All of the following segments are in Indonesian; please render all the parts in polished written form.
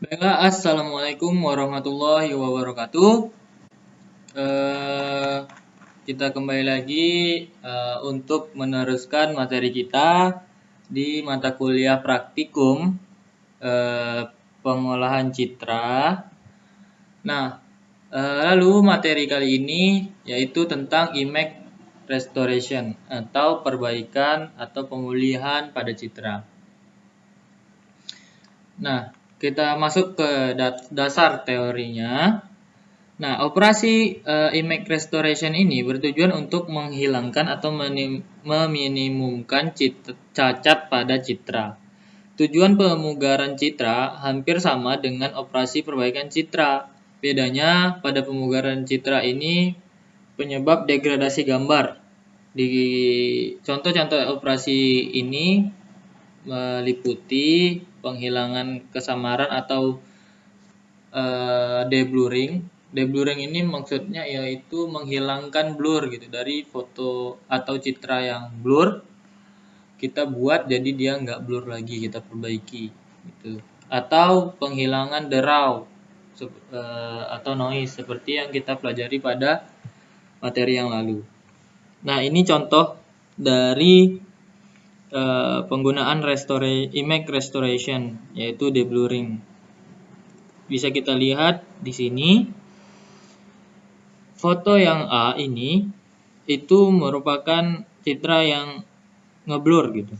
Baiklah, assalamualaikum warahmatullahi wabarakatuh. Eh, kita kembali lagi untuk meneruskan materi kita di mata kuliah praktikum eh, pengolahan citra. Nah, lalu materi kali ini yaitu tentang image restoration atau perbaikan atau pemulihan pada citra. Nah, kita masuk ke dasar teorinya. Nah, operasi image restoration ini bertujuan untuk menghilangkan atau meminimumkan cacat pada citra. Tujuan pemugaran citra hampir sama dengan operasi perbaikan citra. Bedanya pada pemugaran citra ini penyebab degradasi gambar. Di contoh-contoh operasi ini meliputi penghilangan kesamaran atau deblurring. Deblurring ini maksudnya yaitu menghilangkan blur gitu dari foto atau citra yang blur, kita buat jadi dia nggak blur lagi, kita perbaiki gitu. Atau penghilangan derau atau noise seperti yang kita pelajari pada materi yang lalu. Nah, ini contoh dari penggunaan image restoration yaitu deblurring. Bisa kita lihat di sini foto yang A ini itu merupakan citra yang ngeblur gitu.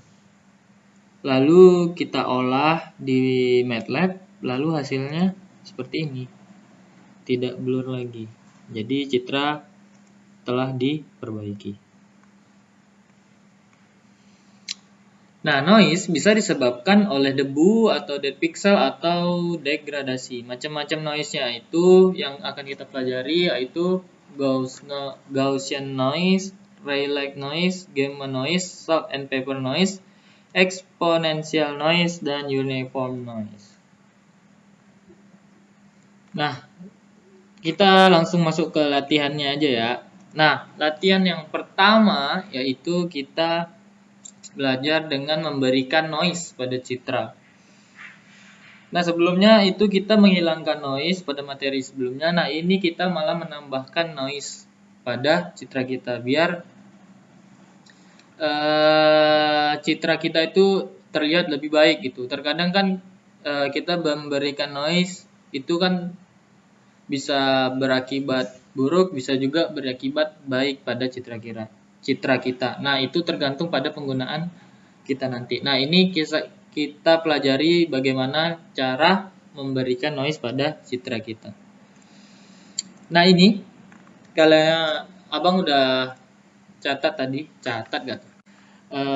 Lalu kita olah di MATLAB, lalu hasilnya seperti ini. Tidak blur lagi. Jadi citra telah diperbaiki. Nah, noise bisa disebabkan oleh debu atau dead pixel atau degradasi. Macam-macam noise-nya itu yang akan kita pelajari yaitu Gaussian noise, Rayleigh noise, gamma noise, salt and pepper noise, exponential noise, dan uniform noise. Nah, kita langsung masuk ke latihannya aja ya. Nah, latihan yang pertama yaitu kita belajar dengan memberikan noise pada citra. Nah, sebelumnya itu kita menghilangkan noise pada materi sebelumnya. Nah, ini kita malah menambahkan noise pada citra kita biar citra kita itu terlihat lebih baik gitu. Terkadang kan kita memberikan noise itu kan bisa berakibat buruk, bisa juga berakibat baik pada citra kita. Nah, itu tergantung pada penggunaan kita nanti. Nah, ini kita pelajari bagaimana cara memberikan noise pada citra kita. Nah, ini kalau abang udah catat gak tuh?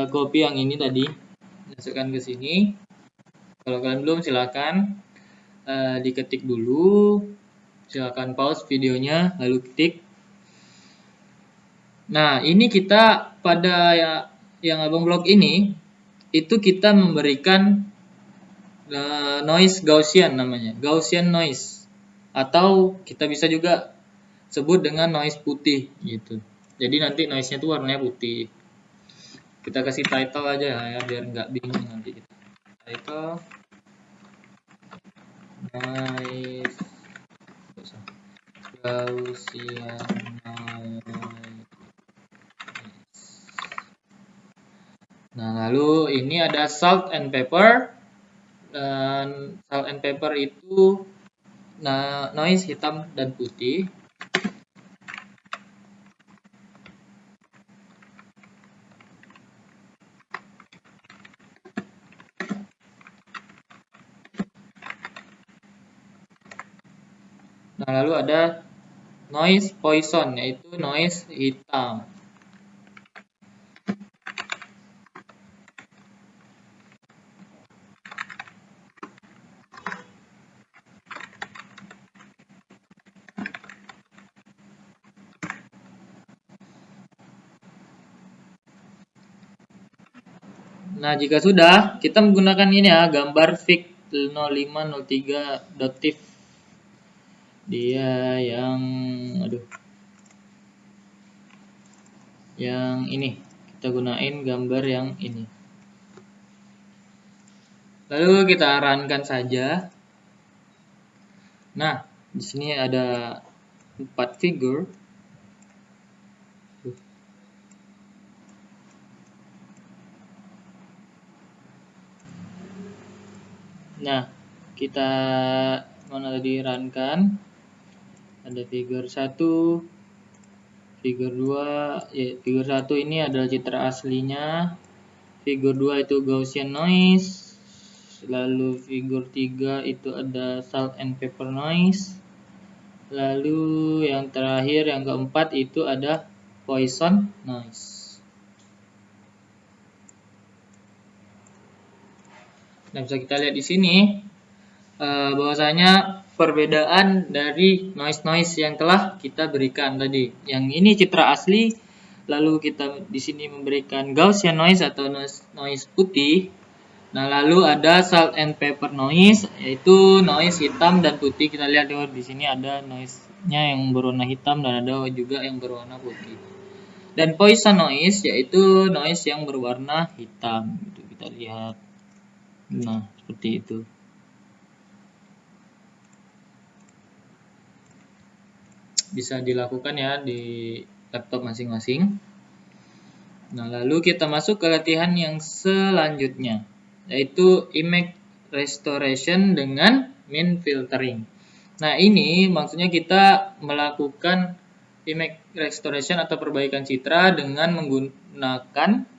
Copy yang ini tadi, masukkan ke sini. Kalau kalian belum silakan diketik dulu. Silakan pause videonya lalu ketik. Nah, ini kita pada yang abang blog ini itu kita memberikan noise Gaussian namanya, Gaussian noise, atau kita bisa juga sebut dengan noise putih gitu. Jadi nanti noise-nya tuh warnanya putih. Kita kasih title aja ya biar nggak bingung nanti kita. Title noise Gaussian noise. Nah, lalu ini ada salt and pepper. Dan salt and pepper itu noise hitam dan putih. Nah, lalu ada noise poison yaitu noise hitam. Nah, jika sudah, kita menggunakan ini ya, gambar fig 0503.tif. Dia yang ini. Kita gunain gambar yang ini. Lalu kita runkan saja. Nah, di sini ada 4 figure. Nah, kita mana tadi runkan. Ada figure 1, figure 2, ya figure 1 ini adalah citra aslinya. Figure 2 itu Gaussian noise. Lalu figure 3 itu ada salt and pepper noise. Lalu yang terakhir yang keempat itu ada Poisson noise. Nah, bisa kita lihat di sini bahwasanya perbedaan dari noise-noise yang telah kita berikan tadi. Yang ini citra asli, lalu kita di sini memberikan Gaussian noise atau noise putih. Nah, lalu ada salt and pepper noise, yaitu noise hitam dan putih. Kita lihat di sini ada noise-nya yang berwarna hitam dan ada juga yang berwarna putih. Dan Poisson noise yaitu noise yang berwarna hitam. Itu kita lihat. Nah, seperti itu. Bisa dilakukan ya di laptop masing-masing. Nah, lalu kita masuk ke latihan yang selanjutnya, yaitu image restoration dengan min filtering. Nah, ini maksudnya kita melakukan image restoration atau perbaikan citra dengan menggunakan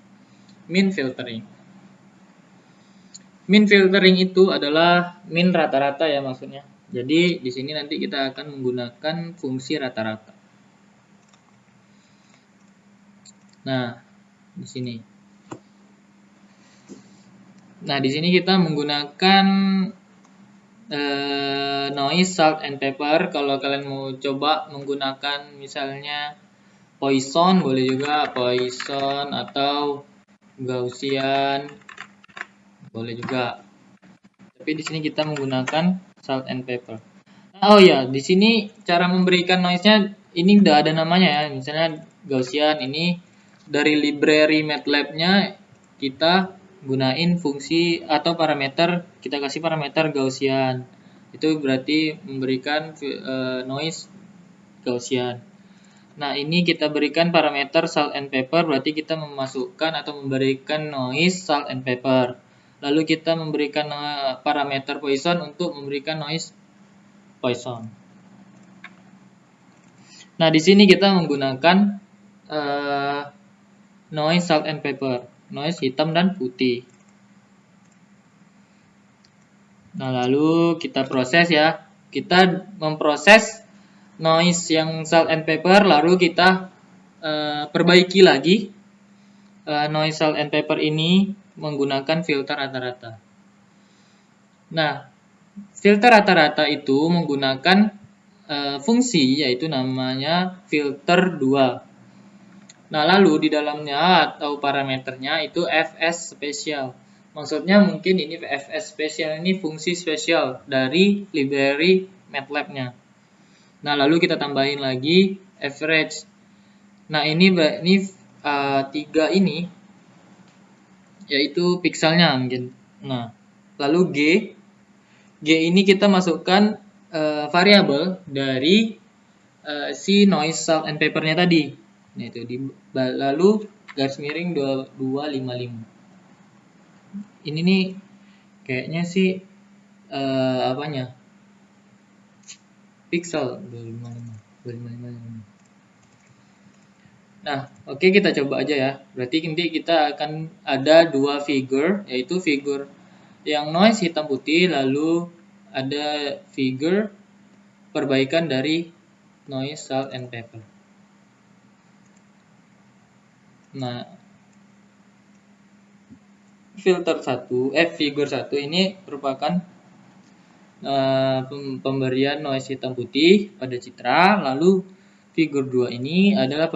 min filtering. Min filtering itu adalah min rata-rata ya maksudnya. Jadi di sini nanti kita akan menggunakan fungsi rata-rata. Nah, di sini. Nah, di sini kita menggunakan noise, salt, and pepper. Kalau kalian mau coba menggunakan misalnya Poisson, boleh juga Poisson atau Gaussian, boleh juga. Tapi di sini kita menggunakan salt and pepper. Oh ya, di sini cara memberikan noise-nya ini udah ada namanya ya. Misalnya Gaussian ini dari library MATLAB-nya kita gunain fungsi atau parameter, kita kasih parameter Gaussian. Itu berarti memberikan noise Gaussian. Nah, ini kita berikan parameter salt and pepper, berarti kita memasukkan atau memberikan noise salt and pepper. Lalu kita memberikan parameter Poisson untuk memberikan noise Poisson. Nah, di sini kita menggunakan noise salt and pepper, noise hitam dan putih. Nah, lalu kita proses ya. Kita memproses noise yang salt and pepper, lalu kita perbaiki lagi noise salt and pepper ini menggunakan filter rata-rata. Nah, filter rata-rata itu menggunakan fungsi yaitu namanya filter 2. Nah, lalu di dalamnya atau parameternya itu fs spesial. Maksudnya mungkin ini fs spesial ini fungsi spesial dari library MATLAB-nya. Nah, lalu kita tambahin lagi average. Nah, ini 3 ini yaitu pixelnya mungkin. Nah, lalu G ini kita masukkan variabel dari si noise salt and pepper-nya tadi. Nah, itu lalu garis miring 2255. Ini nih kayaknya sih apanya? Pixel 255. Nah, oke, kita coba aja ya. Berarti nanti kita akan ada 2 figure, yaitu figure yang noise hitam putih, lalu ada figure perbaikan dari noise salt and pepper. Nah, figure 1 ini merupakan pemberian noise hitam putih pada citra, lalu figure 2 ini adalah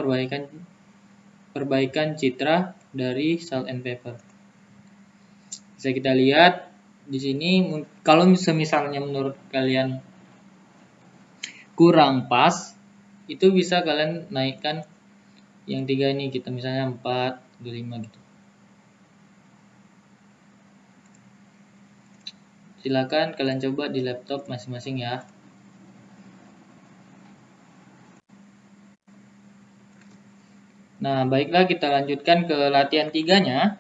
perbaikan citra dari salt and pepper. Bisa kita lihat di sini, kalau misalnya menurut kalian kurang pas, itu bisa kalian naikkan yang 3 ini, kita misalnya 4, 5 gitu. Silakan kalian coba di laptop masing-masing ya. Nah, baiklah kita lanjutkan ke latihan 3-nya.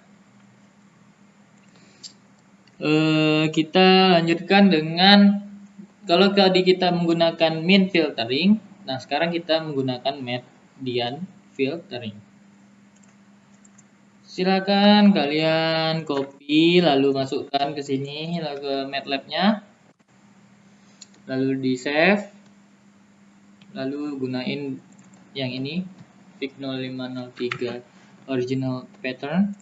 Kita lanjutkan dengan, kalau tadi kita menggunakan mean filtering, nah sekarang kita menggunakan median filtering. Silakan kalian copy lalu masukkan ke sini, lalu ke MATLAB-nya, lalu di save, lalu gunain yang ini Fig 0503 original pattern.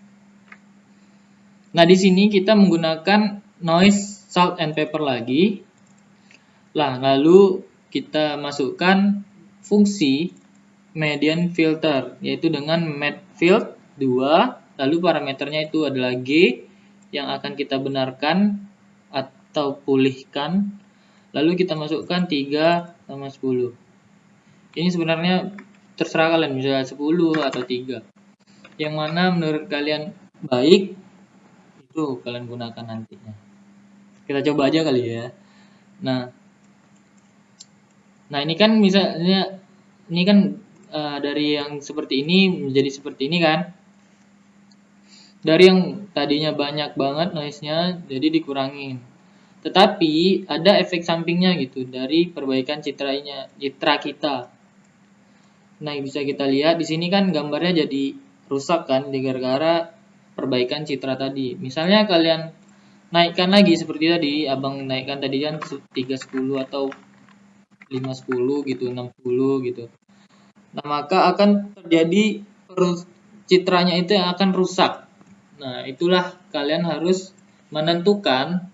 Nah, di sini kita menggunakan noise salt and pepper lagi. Lah, lalu kita masukkan fungsi median filter, yaitu dengan medfield 2, lalu parameternya itu adalah G yang akan kita benarkan atau pulihkan, lalu kita masukkan 3 sama 10. Ini sebenarnya terserah kalian, bisa 10 atau 3. Yang mana menurut kalian baik, itu kalian gunakan nantinya. Kita coba aja kali ya. Nah ini kan misalnya, ini kan dari yang seperti ini menjadi seperti ini kan. Dari yang tadinya banyak banget noise-nya jadi dikurangin. Tetapi ada efek sampingnya gitu dari perbaikan citra kita. Nah, bisa kita lihat di sini kan gambarnya jadi rusak kan gara-gara perbaikan citra tadi. Misalnya kalian naikkan lagi seperti tadi, abang naikkan tadi kan 310 atau 510 gitu, 60 gitu. Nah, maka akan terjadi citranya itu yang akan rusak. Nah, itulah kalian harus menentukan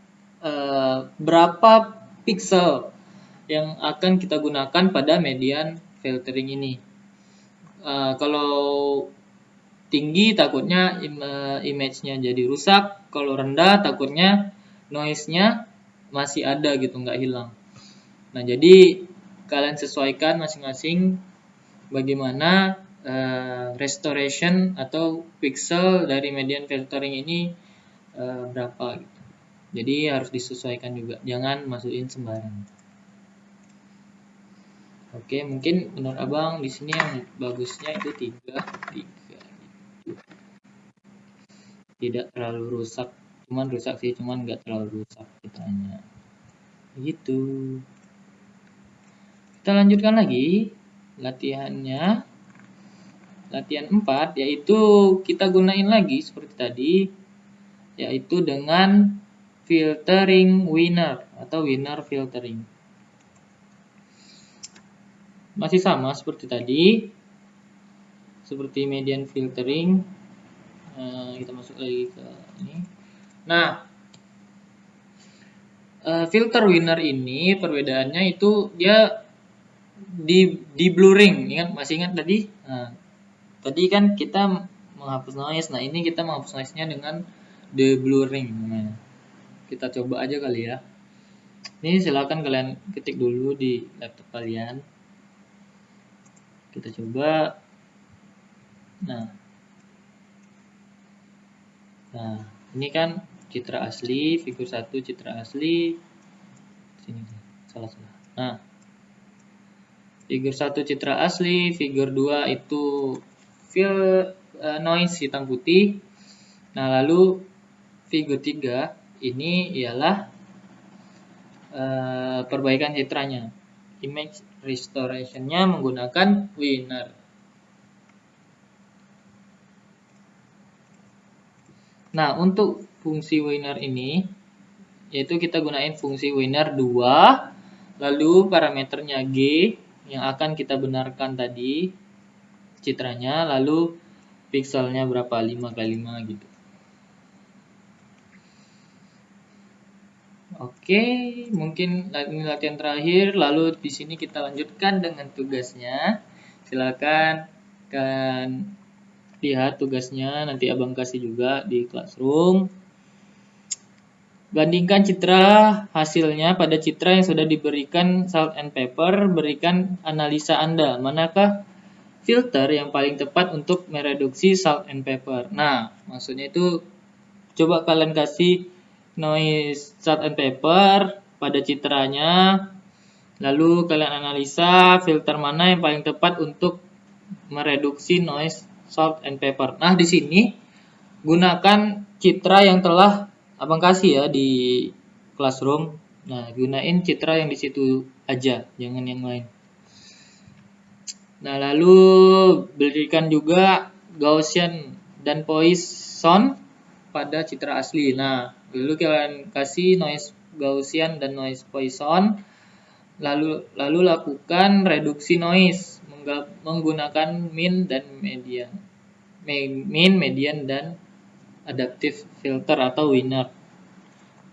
berapa pixel yang akan kita gunakan pada median filtering ini. Kalau tinggi takutnya image-nya jadi rusak, kalau rendah takutnya noise-nya masih ada gitu, nggak hilang. Nah, jadi kalian sesuaikan masing-masing bagaimana restoration atau pixel dari median filtering ini berapa gitu. Jadi harus disesuaikan juga, jangan masukin sembarangan. Oke, mungkin menurut abang di sini yang bagusnya itu 3 gitu. Tidak terlalu rusak, cuman rusak sih, cuman nggak terlalu rusak citranya. Gitu. Kita lanjutkan lagi latihannya. Latihan 4 yaitu kita gunain lagi seperti tadi, yaitu dengan filtering winner atau winner filtering. Masih sama seperti tadi, seperti median filtering. Kita masuk lagi ke ini. Nah, filter winner ini perbedaannya itu dia di blurring, ingat, masih ingat tadi? Nah, tadi kan kita menghapus noise. Nah, ini kita menghapus noise-nya dengan deblurring. Nah, kita coba aja kali ya. Ini silakan kalian ketik dulu di laptop kalian. Kita coba. Nah, ini kan citra asli, figur 1 citra asli. Sini, salah. Nah, figur 1 citra asli, figur 2 itu noise hitam putih. Nah, lalu figur 3 ini ialah perbaikan citranya. Image restoration-nya menggunakan winner. Nah, untuk fungsi winner ini yaitu kita gunain fungsi winner 2, lalu parameternya G yang akan kita benarkan tadi citranya, lalu pixelnya berapa, 5x5 gitu. Oke, mungkin ini latihan terakhir, lalu di sini kita lanjutkan dengan tugasnya. Silakan kalian lihat tugasnya, nanti abang kasih juga di classroom. Bandingkan citra hasilnya pada citra yang sudah diberikan salt and pepper, berikan analisa Anda. Manakah filter yang paling tepat untuk mereduksi salt and pepper? Nah, maksudnya itu coba kalian kasih noise salt and pepper pada citranya, lalu kalian analisa filter mana yang paling tepat untuk mereduksi noise salt and pepper. Nah, di sini gunakan citra yang telah Abang kasih ya di Classroom. Nah, gunain citra yang di situ aja, jangan yang lain. Nah, lalu berikan juga Gaussian dan Poisson pada citra asli. Nah, lalu kalian kasih noise Gaussian dan noise Poisson. Lalu lakukan reduksi noise menggunakan mean dan median. Mean, median, dan adaptive filter atau winner.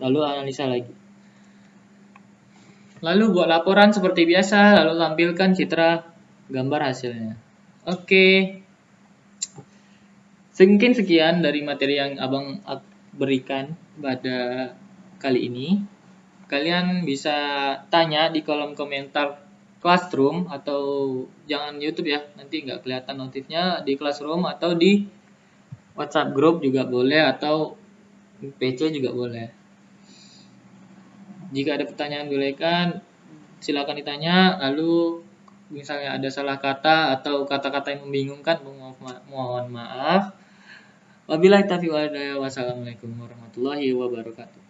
Lalu analisa lagi. Lalu buat laporan seperti biasa, lalu tampilkan citra gambar hasilnya. Oke. Mungkin sekian dari materi yang Abang berikan pada kali ini. Kalian bisa tanya di kolom komentar Classroom atau jangan YouTube ya, nanti nggak kelihatan notifnya, di Classroom atau di WhatsApp group juga boleh atau PC juga boleh. Jika ada pertanyaan silakan ditanya. Lalu misalnya ada salah kata atau kata-kata yang membingungkan, mohon maaf. Wabillahi taufiq wal hidayah. Wassalamualaikum warahmatullahi wabarakatuh.